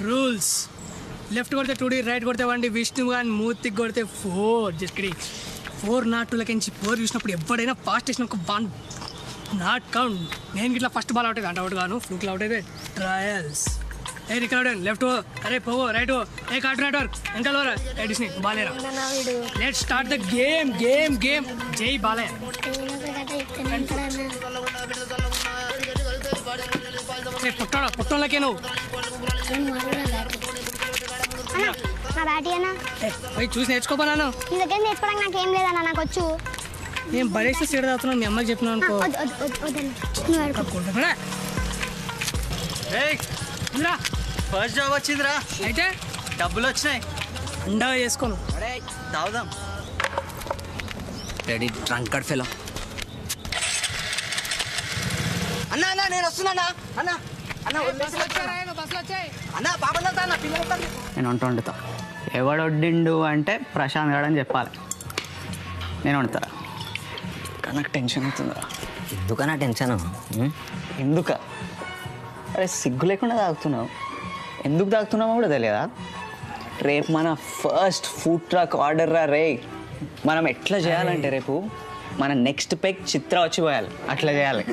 Rules left కొడితే 2D, right కొడితే 1D, Vishnu కానీ మూర్తికి కొడితే 4. Just kidding. 4 నాట్ 2లకించి 4 చూసినప్పుడు ఎవడైనా ఫాస్ట్ వేసిన ఒక 1 నాట్ కౌంట్. నేను ఇట్లా ఫస్ట్ బాల్ అవుట్ అయితే అంటే అవుట్ గాను, ఫ్లూక్లో అవుట్ అయితే ట్రయల్స్. ఏ రికార్డ్ లెఫ్ట్, అరే పోవో రైట్, ఏ కార్టూనేటర్ ఇంకా లోరా, ఏ డిస్నీ బాలేరా. Let start the game. Game game జై బాలయ్య. పుట్టోళ్ళకే నువ్వు చూసి నేర్చుకోపోనాను. నీ దగ్గర నేర్చుకోవడానికి నాకేం లేదన్నా, నాకు వచ్చు. నేను బడేసి సీడ తాగుతున్నాను, మీ అమ్మకి చెప్పినా అనుకో. ఫస్ట్ జాబ్ వచ్చిందిరా, అయితే డబ్బులు వచ్చినాయి, అండగా చేసుకోను. అరే తాగుదాం. Ready drunkard fellow. అన్నా అన్నా నేను వస్తున్నా అన్నా. అన్న అన్న పాపంతా అన్న పిల్లలు. నేను వంట వండుతా. ఎవడు వడ్డిండు అంటే ప్రశాంత్ గారు అని చెప్పాలి. నేను వండుతా. కానీ నాకు టెన్షన్ అవుతుందిరా. ఎందుకన్నా టెన్షన్? ఎందుక? అరే సిగ్గు లేకుండా తాగుతున్నావు. ఎందుకు తాగుతున్నామో కూడా తెలియదా? రేపు మన ఫస్ట్ ఫుడ్ ట్రక్ ఆర్డర్ రా రే. మనం ఎట్లా చేయాలంటే రేపు మన నెక్స్ట్ పెక్ చిత్ర వచ్చి పోయాలి. అట్లా చేయాలి.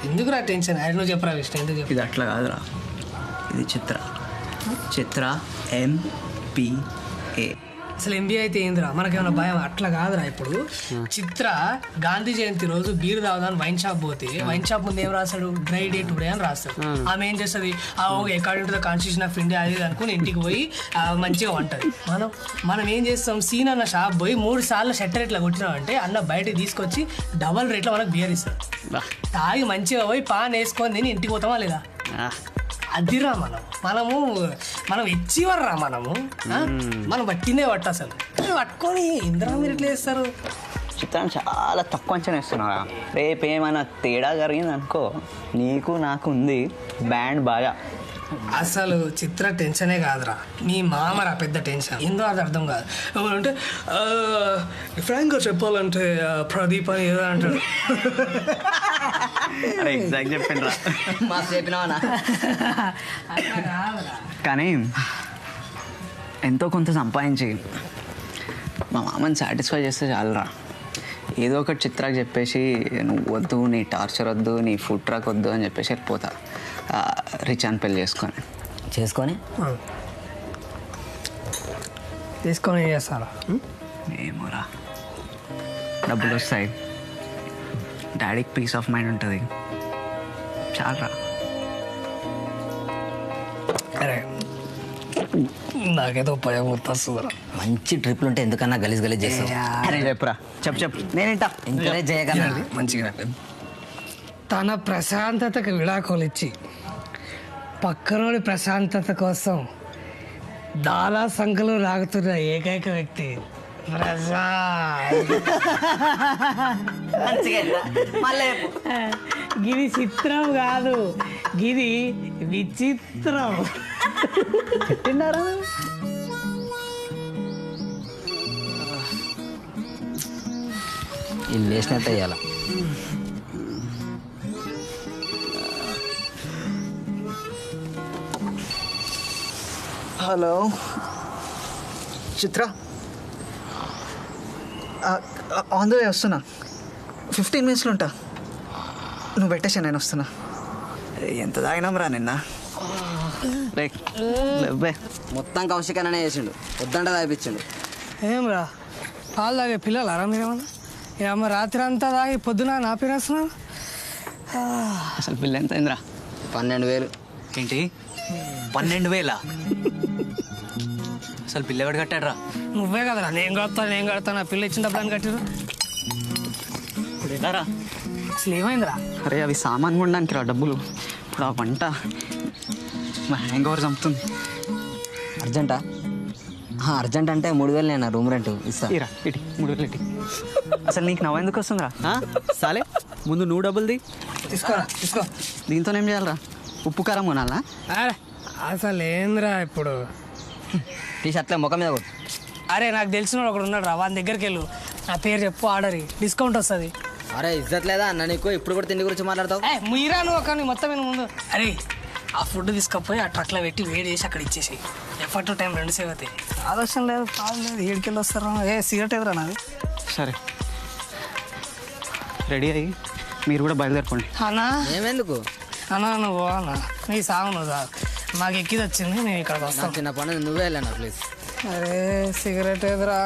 ఎందుకురా టెన్షన్? నువ్వు చెప్పరా విష్ణు, ఎందుకు చెప్పు? ఇది అట్లా కాదురా, ఇది చిత్ర. చిత్ర MPA. అసలు ఎంబీఏ అయితే ఏందిరా, మనకేమైనా భయం? అట్లా కాదురా. ఇప్పుడు చిత్ర గాంధీ జయంతి రోజు బీర్ తాగుదాని వైన్ షాప్ పోతే వైన్ షాప్ ముందు ఏం రాస్తాడు? డ్రై డే టుడే అని రాస్తాడు. ఆమె ఏం చేస్తుంది? According to the constitution of India అది అనుకుని ఇంటికి పోయి మంచిగా ఉంటుంది. మనం ఏం చేస్తాం? సీన్ అన్న షాప్ పోయి 3 సార్లు షట్టర్ ఇట్లా కొట్టినామంటే అన్న బయటకి తీసుకొచ్చి డబల్ రేట్లో మనకు బియర్ ఇస్తాడు. తాగి మంచిగా పోయి పాన్ వేసుకొని తిని ఇంటికి పోతామా లేదా? అదిరా మనం ఇచ్చివర్రా. మనం పట్టిందే పట్టు. అసలు పట్టుకొని ఇందిరా మీరు ఎట్లా చేస్తారు? చిత్రాన్ని చాలా తక్కువ అంచనా ఇస్తున్నారా. రేపు ఏమైనా తేడా జరిగింది అనుకో, నీకు నాకు ఉంది బ్యాండ్ బాగా. అసలు చిత్ర టెన్షనే కాదురా, మీ మామరా పెద్ద టెన్షన్. ఏందో అది అర్థం కాదు. అంటే ఫ్రాంక్గా చెప్పాలంటే ప్రదీప్ అని ఏదో అంటాడు. ఎగ్జాక్ట్ చెప్పండి రా. మా చెప్పినావనా? కానీ ఎంతో కొంత సంపాదించి మా మామని సాటిస్ఫై చేస్తే చాలరా. ఏదో ఒకటి చిత్రాకి చెప్పేసి నువ్వు వద్దు, నీ టార్చర్ వద్దు, నీ ఫుడ్ ట్రక్ వద్దు అని చెప్పేసి వెళ్ళిపోతా. రిచ్ అని పెళ్ళి చేసుకొని తీసుకొని ఏం చేస్తారా? ఏమోరా, డబ్బులు వస్తాయి, డాడీకి పీస్ ఆఫ్ మైండ్ ఉంటుంది, చాలరా. అరే నాకేదో భయం గుర్తొస్తుందిరా. మంచి ట్రిప్లు ఉంటే ఎందుకన్నా గలీజ్ గలీజ్ చేస్తావు? అరే చెప్పురా, చెప్పు నేనేంటా ఎంకరేజ్ చేయగలరా? మంచిగా తన ప్రశాంతతకు విడాకులు ఇచ్చి పక్కనోడి ప్రశాంతత కోసం దాలా సంఖ్యలో లాగుతున్న ఏకైక వ్యక్తి గిది చిత్రం కాదు, గిది విచిత్రం. తిన్నారా? వీళ్ళు వేసినట్టు అయ్యాల. Hello Chitra, on the way వస్తున్నా. 15 minutesలో ఉంటా. నువ్వు పెట్టేసా, నేను వస్తున్నా. ఎంత తాగినాం రా నిన్న. మొత్తం కౌశికనే చేసిండు, వద్దంటే తాగిపించిండు. ఏం రా పాలు తాగే పిల్లలు అరా మీరేమన్నా? అమ్మ రాత్రి అంతా తాగి పొద్దున నా పేరు వస్తున్నారు. అసలు పిల్ల ఎంత అయిందిరా? 12,000. ఏంటి 12,000? అసలు పిల్ల ఎవడు కట్టాడు రా? నువ్వే కదరా. నేను కడతాను నా పిల్ల ఇచ్చిన డబ్బులు అని కట్టిరు. ఇప్పుడు ఎలా రా? అసలు ఏమైందిరా? అరే అవి సామాన్ కొనడానికి రా డబ్బులు. ఇప్పుడు ఆ వంట మా హ్యాంగ్ ఓవర్ చంపుతుంది. అర్జెంటా? అర్జెంట్ అంటే 3,000 నేను రూమ్ రెంట్ ఇస్తా. ఇరా ఇటు 3,000 ఇటు. అసలు నీకు నవ్వెందుకు వస్తుందిరా? సాలే ముందు నువ్వు డబ్బులుది తీసుకోరా, తీసుకో. దీంతో ఏం చేయాలరా? ఉప్పు కారం కొనాలా? అరే అసలు ఏందిరా ఇప్పుడు? టీ-షర్ట్లే ముఖం మీద కొట్టు. అరే నాకు తెలిసిన ఒకడు ఉన్నాడు రా, వాని దగ్గరికి వెళ్ళు, నా పేరు చెప్పు, ఆర్డర్ డిస్కౌంట్ వస్తుంది. అరే ఇజ్జత్ లేదా అన్న నీకు? ఇప్పుడు కూడా తిండి గురించి మాట్లాడతావు? మీరా నువ్వు కానీ మొత్తం ముందు. అరే ఆ ఫుడ్ తీసుకపోయి ఆ ట్రక్లో పెట్టి వేడి చేసి అక్కడ ఇచ్చేసి ఎఫర్ట్ టైం 2 సేవ్ అవుతాయి. ఆలోచన లేదు పాలు లేదు ఏడికెళ్ళి వస్తారా సిగరెట్ ఎదురా నాది. సరే రెడీ అయ్యి మీరు కూడా బయలుదేరుకోండి. అన్నా ఏమెందుకు అన్నా నువ్వు అన్నా నీ సాగు నువ్వు సాగు మాకు ఎక్కిది వచ్చింది నేను ఇక్కడికి నా వస్తాను. చిన్న పని నువ్వే వెళ్ళాను ప్లీజ్. అరే సిగరెట్ ఎదురా